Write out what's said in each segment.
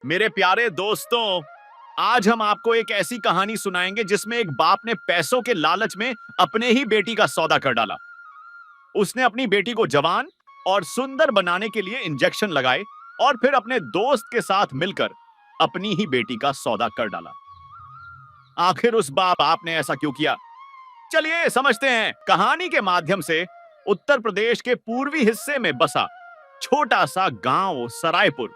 मेरे प्यारे दोस्तों, आज हम आपको एक ऐसी कहानी सुनाएंगे जिसमें एक बाप ने पैसों के लालच में अपने ही बेटी का सौदा कर डाला। उसने अपनी बेटी को जवान और सुंदर बनाने के लिए इंजेक्शन लगाए और फिर अपने दोस्त के साथ मिलकर अपनी ही बेटी का सौदा कर डाला। आखिर उस बाप ने ऐसा क्यों किया? चलिए समझते हैं। कहानी के माध्यम से उत्तर प्रदेश के पूर्वी हिस्से में बसा छोटा सा गांव सरायपुर,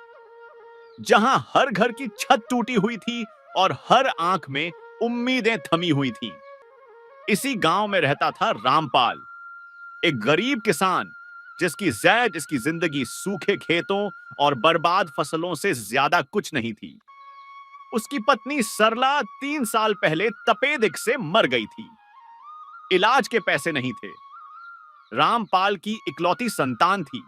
जहां हर घर की छत टूटी हुई थी और हर आंख में उम्मीदें थमी हुई थीं। इसी गांव में रहता था रामपाल, एक गरीब किसान जिसकी जिंदगी सूखे खेतों और बर्बाद फसलों से ज्यादा कुछ नहीं थी। उसकी पत्नी सरला 3 साल पहले तपेदिक से मर गई थी। इलाज के पैसे नहीं थे। रामपाल की इकलौती संतान थी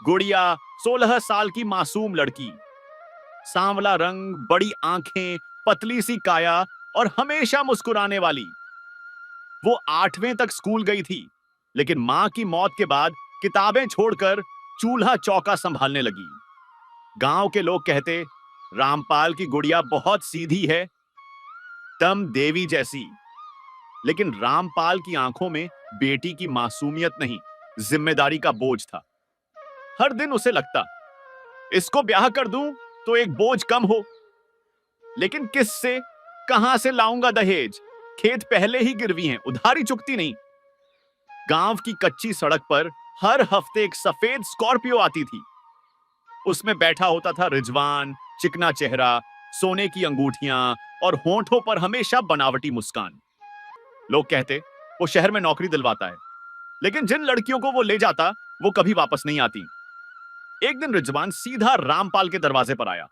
गुड़िया, 16 साल की मासूम लड़की। सांवला रंग, बड़ी आंखें, पतली सी काया और हमेशा मुस्कुराने वाली। वो 8वीं तक स्कूल गई थी, लेकिन मां की मौत के बाद किताबें छोड़कर चूल्हा चौका संभालने लगी। गांव के लोग कहते, रामपाल की गुड़िया बहुत सीधी है, दम देवी जैसी। लेकिन रामपाल की आंखों में बेटी की मासूमियत नहीं, जिम्मेदारी का बोझ था। हर दिन उसे लगता, इसको ब्याह कर दूं तो एक बोझ कम हो, लेकिन किससे, कहां से लाऊंगा दहेज? खेत पहले ही गिरवी हैं, उधारी चुकती नहीं। गांव की कच्ची सड़क पर हर हफ्ते एक सफेद स्कॉर्पियो आती थी। उसमें बैठा होता था रिजवान, चिकना चेहरा, सोने की अंगूठियां और होंठों पर हमेशा बनावटी मुस्कान। लोग कहते, वो शहर में नौकरी दिलवाता है, लेकिन जिन लड़कियों को वो ले जाता वो कभी वापस नहीं आती। एक दिन रिजवान सीधा रामपाल के दरवाजे पर आया।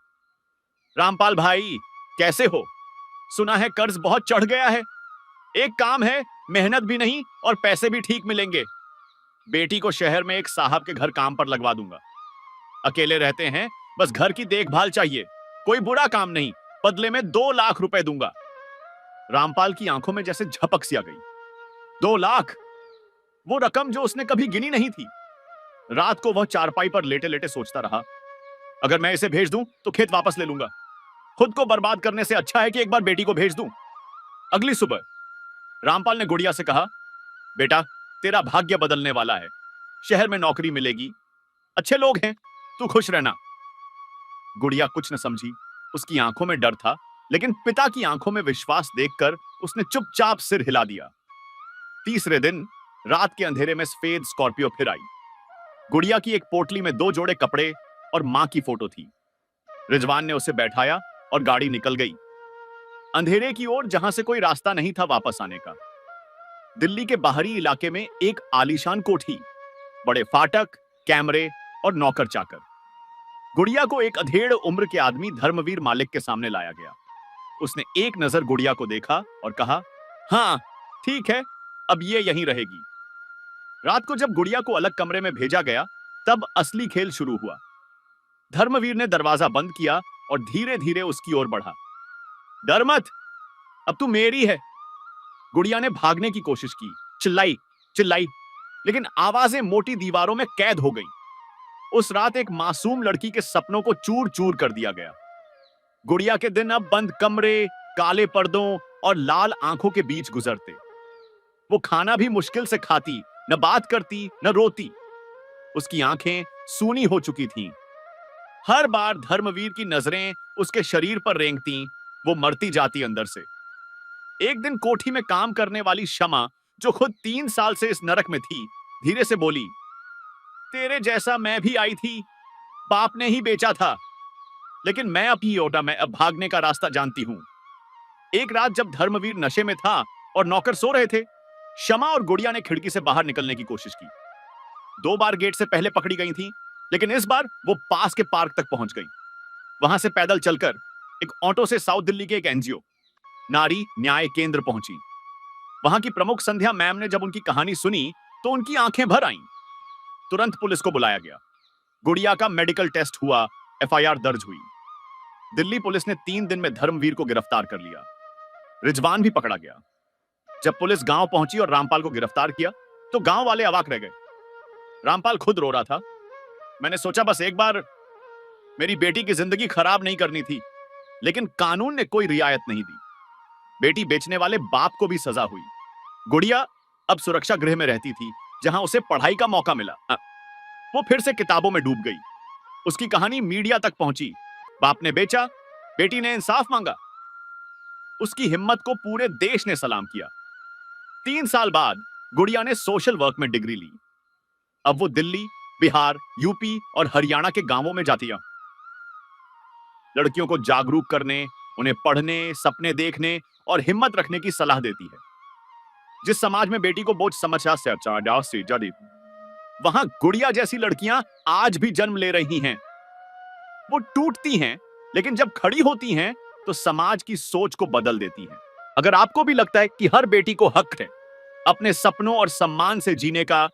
रामपाल भाई, कैसे हो? सुना है कर्ज बहुत चढ़ गया है। एक काम है, मेहनत भी नहीं और पैसे भी ठीक मिलेंगे। बेटी को शहर में एक साहब के घर काम पर लगवा दूंगा। अकेले रहते हैं, बस घर की देखभाल चाहिए। कोई बुरा काम नहीं, बदले में 2 लाख रुपए दूंगा। रामपाल की आंखों में जैसे झपक सी आ गई। 2 लाख! वो रकम जो उसने कभी गिनी नहीं थी। रात को वह चारपाई पर लेटे लेटे सोचता रहा, अगर मैं इसे भेज दूं तो खेत वापस ले लूंगा। खुद को बर्बाद करने से अच्छा है कि एक बार बेटी को भेज दूं। अगली सुबह रामपाल ने गुड़िया से कहा, बेटा, तेरा भाग्य बदलने वाला है। शहर में नौकरी मिलेगी, अच्छे लोग हैं, तू खुश रहना। गुड़िया कुछ न समझी। उसकी आंखों में डर था, लेकिन पिता की आंखों में विश्वास देखकर उसने चुपचाप सिर हिला दिया। तीसरे दिन रात के अंधेरे में सफेद स्कॉर्पियो फिर आई। गुड़िया की एक पोटली में 2 जोड़े कपड़े और मां की फोटो थी। रिजवान ने उसे बैठाया और गाड़ी निकल गई, अंधेरे की ओर जहां से कोई रास्ता नहीं था वापस आने का। दिल्ली के बाहरी इलाके में एक आलीशान कोठी, बड़े फाटक, कैमरे और नौकर चाकर। गुड़िया को एक अधेड़ उम्र के आदमी धर्मवीर मालिक के सामने लाया गया। उसने एक नजर गुड़िया को देखा और कहा, हाँ ठीक है, अब ये यहीं रहेगी। रात को जब गुड़िया को अलग कमरे में भेजा गया, तब असली खेल शुरू हुआ। धर्मवीर ने दरवाजा बंद किया और धीरे धीरे उसकी ओर बढ़ा। डर मत, अब तू मेरी है। गुड़िया ने भागने की कोशिश की, चिल्लाई चिल्लाई, लेकिन आवाजें मोटी दीवारों में कैद हो गई। उस रात एक मासूम लड़की के सपनों को चूर चूर कर दिया गया। गुड़िया के दिन अब बंद कमरे, काले पर्दों और लाल आंखों के बीच गुजरते। वो खाना भी मुश्किल से खाती, न बात करती न रोती। उसकी आंखें सूनी हो चुकी थीं। हर बार धर्मवीर की नजरें उसके शरीर पर रेंगती, वो मरती जाती अंदर से। एक दिन कोठी में काम करने वाली शमा, जो खुद 3 साल से इस नरक में थी, धीरे से बोली, तेरे जैसा मैं भी आई थी, बाप ने ही बेचा था, लेकिन मैं अब ही ओटा, मैं अब भागने का रास्ता जानती हूं। एक रात जब धर्मवीर नशे में था और नौकर सो रहे थे, शमा और गुड़िया ने खिड़की से बाहर निकलने की कोशिश की। 2 बार गेट से पहले पकड़ी गई थी, लेकिन इस बार वो पास के पार्क तक पहुंच गई। वहां से पैदल चलकर एक ऑटो से साउथ दिल्ली के एक एनजीओ, नारी न्याय केंद्र पहुंची। वहां की प्रमुख संध्या मैम ने जब उनकी कहानी सुनी तो उनकी आंखें भर आईं। तुरंत पुलिस को बुलाया गया। गुड़िया का मेडिकल टेस्ट हुआ, एफआईआर दर्ज हुई। दिल्ली पुलिस ने 3 दिन में धर्मवीर को गिरफ्तार कर लिया। रिजवान भी पकड़ा गया। जब पुलिस गांव पहुंची और रामपाल को गिरफ्तार किया, तो गांव वाले अवाक रह गए। रामपाल खुद रो रहा था। मैंने सोचा बस एक बार मेरी बेटी की जिंदगी खराब नहीं करनी थी, लेकिन कानून ने कोई रियायत नहीं दी। बेटी बेचने वाले बाप को भी सजा हुई। गुड़िया अब सुरक्षा गृह में रहती थी, जहां उसे पढ़ाई का मौका मिला। वो फिर से किताबों में डूब गई। उसकी कहानी मीडिया तक पहुंची। बाप ने बेचा, बेटी ने इंसाफ मांगा। उसकी हिम्मत को पूरे देश ने सलाम किया। 3 साल बाद गुड़िया ने सोशल वर्क में डिग्री ली। अब वो दिल्ली, बिहार, यूपी और हरियाणा के गांवों में जाती है। लड़कियों को जागरूक करने, उन्हें पढ़ने, सपने देखने और हिम्मत रखने की सलाह देती है। जिस समाज में बेटी को बोझ समझा से जादी, वहां गुड़िया जैसी लड़कियां आज भी जन्म ले रही हैं। वो टूटती हैं, लेकिन जब खड़ी होती हैं तो समाज की सोच को बदल देती हैं। अगर आपको भी लगता है कि हर बेटी को हक है अपने सपनों और सम्मान से जीने का,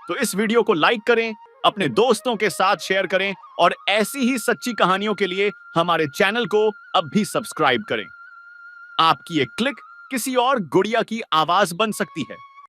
तो इस वीडियो को लाइक करें, अपने दोस्तों के साथ शेयर करें और ऐसी ही सच्ची कहानियों के लिए हमारे चैनल को अब भी सब्सक्राइब करें। आपकी एक क्लिक किसी और गुड़िया की आवाज बन सकती है।